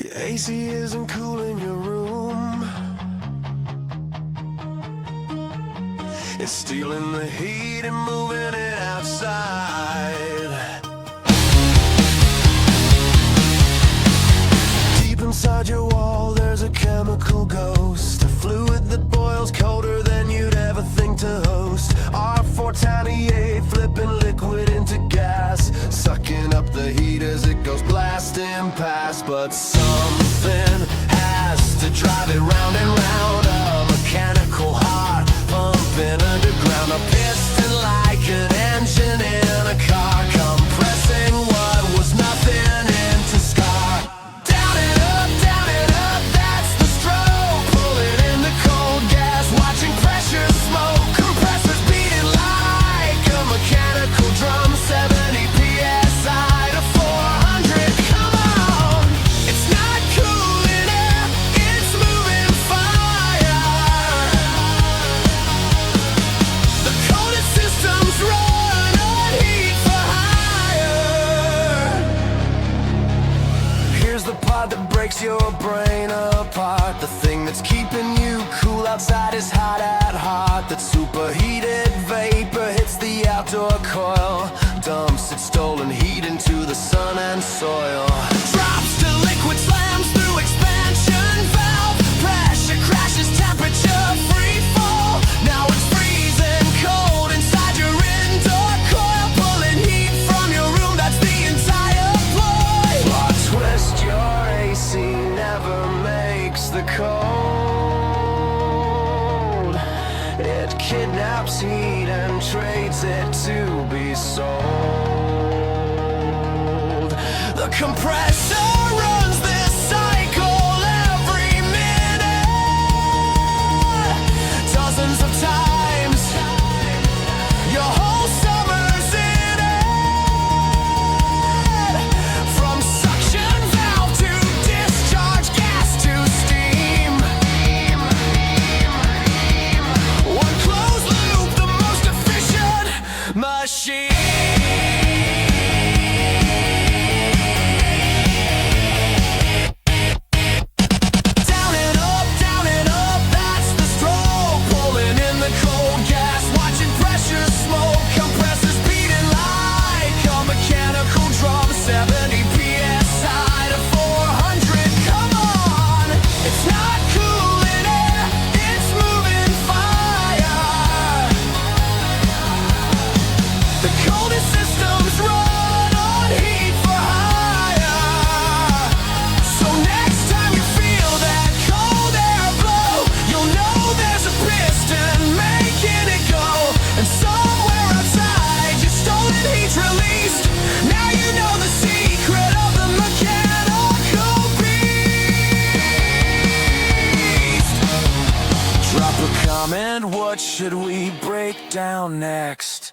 Your AC isn't cooling your room. It's stealing the heat and moving it outside. Deep inside your wall there's a chemical ghost, a fluid that boils colder than you'd ever think to host. R410E8 flipping liquid into gas, sucking up the heat as it goes blasting past. But something has to drive it round and round, a mechanical heart pumping underground, a piston like an engine in a car, compressing what was nothing into scar. Down and up, that's the stroke, pulling in the cold gas, watching pressure smoke, compressors beating like a mechanical drum, 70 psi to 400, come on. It's not cooling air, it's moving fire. The coldest systems run on heat for hire. Here's the part that breaks your brain apart, the thing that's keeping you cool outside is hot at heart. That superheated vapor hits the outdoor coil, dumps its stolen heat into the sun and soil. Drops to liquid, slams through expansion valve, pressure crashes, temperature free fall. Now it's freezing cold inside your indoor coil, pulling heat from your room, that's the entire ploy. Plot twist, your AC never makes the cold. It kidnaps heat and trades it to be sold. The compressor runs this cycle every minute, dozens of times. Your whole summer's in it, from suction valve to discharge gas to steam. One closed loop, the most efficient machine. Down and up, that's the stroke, pulling in the cold gas, watching pressure smoke, compressors beating like a mechanical drum, 70 psi to 400, come on. It's not cooling air, it's moving fire. The coldest systems run on heat for hire. So next time you feel that cold air blow, you'll know there's a piston making it go, and somewhere outside your stolen heat's released. Now you know the secret of the mechanical beast. Drop a comment, what should we break down next?